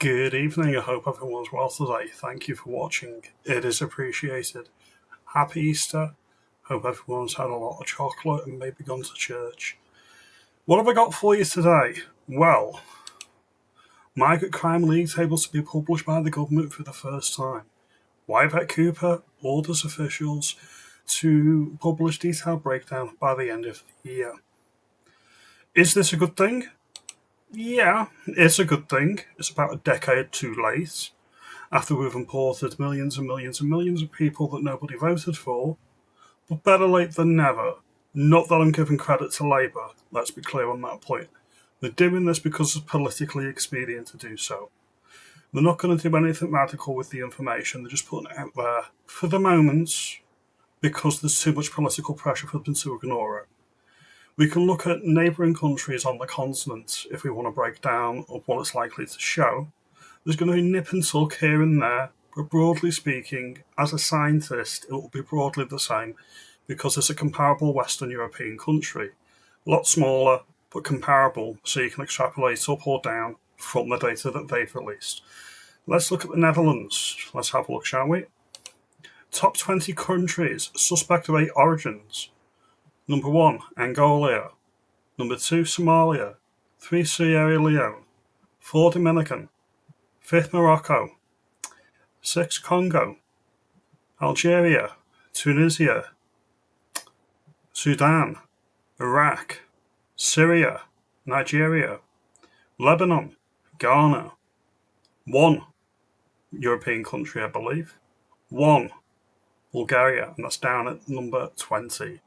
Good evening, I hope everyone's well today. Thank you for watching, it is appreciated. Happy Easter, hope everyone's had a lot of chocolate and maybe gone to church. What have I got for you today? Well, Migrant crime league tables to be published by the government for the first time. Wyvett Cooper orders officials to publish detailed breakdown by the end of the year. Is this a good thing? Yeah, it's a good thing. It's about a decade too late. After we've imported millions and millions and millions of people that nobody voted for. But better late than never. Not that I'm giving credit to Labour, let's be clear on that point. They're doing this because it's politically expedient to do so. They're not going to do anything radical with the information, they're just putting it out there for the moment because there's too much political pressure for them to ignore it. We can look at neighbouring countries on the continent if we want to break down of what it's likely to show. There's going to be nip and tuck here and there, but broadly speaking, as a scientist, it will be broadly the same because it's a comparable Western European country. A lot smaller, but comparable, so you can extrapolate up or down from the data that they've released. Let's look at the Netherlands. Let's have a look, shall we? Top 20 countries, suspect rate origins. Number 1, Angola. Number 2, Somalia. 3, Sierra Leone. 4, Dominican. 5th, Morocco. 6, Congo. Algeria. Tunisia. Sudan. Iraq. Syria. Nigeria. Lebanon. Ghana. 1 European country, I believe. 1 Bulgaria, and that's down at number 20.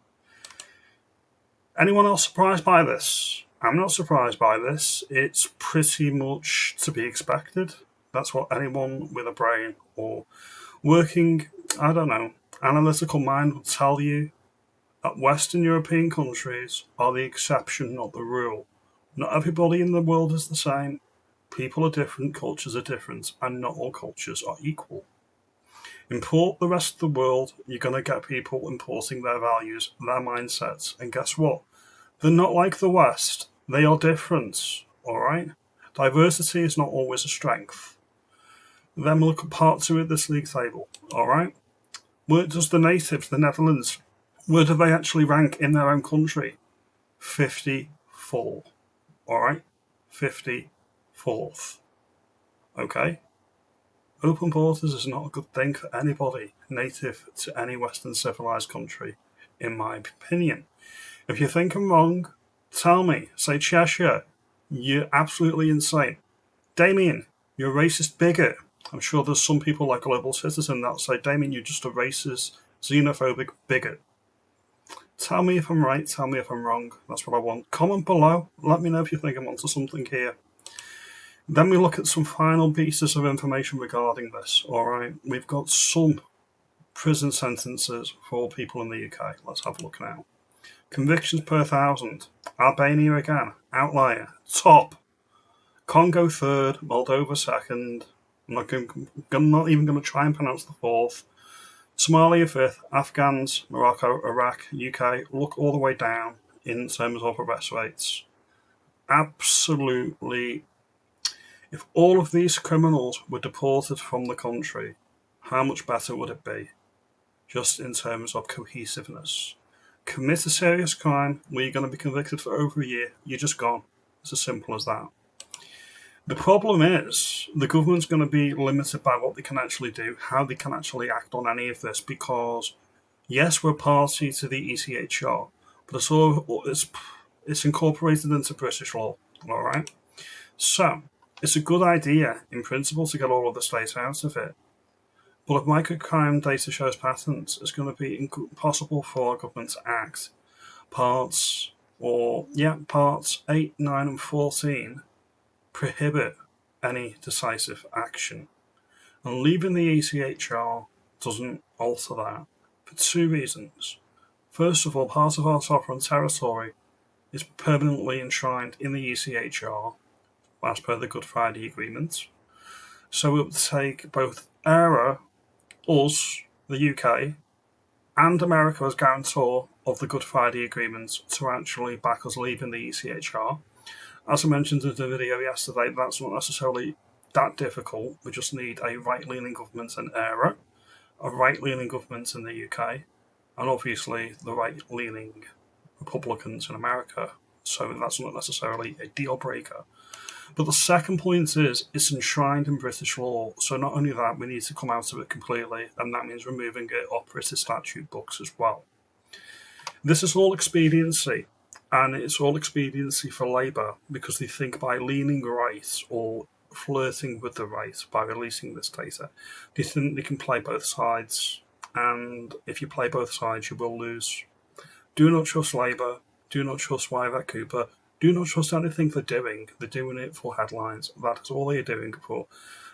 Anyone else surprised by this? I'm not surprised by this. It's pretty much to be expected. That's what anyone with a brain or working, analytical mind would tell you, that Western European countries are the exception, not the rule. Not everybody in the world is the same. People are different, cultures are different, and not all cultures are equal. Import the rest of the world, you're going to get people importing their values, their mindsets, and guess what? They're not like the West. They are different, alright? Diversity is not always a strength. Then we'll look at part 2 of this league table, alright? Where does the natives, the Netherlands, where do they actually rank in their own country? 54, alright? 54th. Okay? Open borders is not a good thing for anybody native to any Western civilized country, in my opinion. If you think I'm wrong, tell me. Say, Cheshire, you're absolutely insane. Damien, you're a racist bigot. I'm sure there's some people like Global Citizen that say, Damien, you're just a racist, xenophobic bigot. Tell me if I'm right, tell me if I'm wrong. That's what I want. Comment below. Let me know if you think I'm onto something here. Then we look at some final pieces of information regarding this. Alright, we've got some prison sentences for people in the UK. Let's have a look now. Convictions per 1,000. Albania again, outlier. Top. Congo 3rd, Moldova 2nd. I'm not even going to try and pronounce the 4th. Somalia 5th, Afghans, Morocco, Iraq, UK. Look all the way down in terms of arrest rates. Absolutely. If all of these criminals were deported from the country, how much better would it be? Just in terms of cohesiveness. Commit a serious crime where you're going to be convicted for over a year, you're just gone. It's as simple as that. The problem is, the government's going to be limited by what they can actually do, how they can actually act on any of this, because, yes, we're party to the ECHR, but it's incorporated into British law, alright? So, it's a good idea, in principle, to get all of the states out of it. But if microcrime data shows patterns, it's going to be impossible for our government to act. Parts 8, 9 and 14 prohibit any decisive action. And leaving the ECHR doesn't alter that, for 2 reasons. First of all, part of our sovereign territory is permanently enshrined in the ECHR, as per the Good Friday Agreement. So it would take both us, the UK, and America as guarantor of the Good Friday Agreement to actually back us leaving the ECHR. As I mentioned in the video yesterday, that's not necessarily that difficult. We just need a right-leaning government in ERA, a right-leaning government in the UK, and obviously the right-leaning Republicans in America. So that's not necessarily a deal breaker. But the second point is it's enshrined in British law. So not only that, we need to come out of it completely, and that means removing it off British statute books as well. This is all expediency, and it's all expediency for Labour because they think by leaning right or flirting with the right by releasing this data, they think they can play both sides, and if you play both sides, you will lose. Do not trust Labour. Do not trust Wyvett Cooper. Do not trust anything they're doing. They're doing it for headlines. That is all they're doing it for.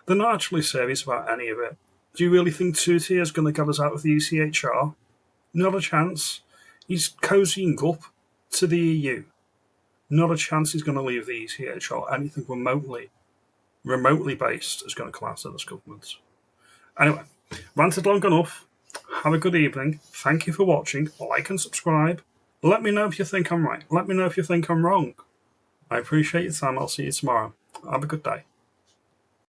They're not actually serious about any of it. Do you really think Tootie is going to get us out of the ECHR? Not a chance. He's cozying up to the EU. Not a chance he's going to leave the ECHR. Anything remotely based is going to come out of this government. Anyway, ranted long enough. Have a good evening. Thank you for watching. Like and subscribe. Let me know if you think I'm right. Let me know if you think I'm wrong. I appreciate your time. I'll see you tomorrow. Have a good day.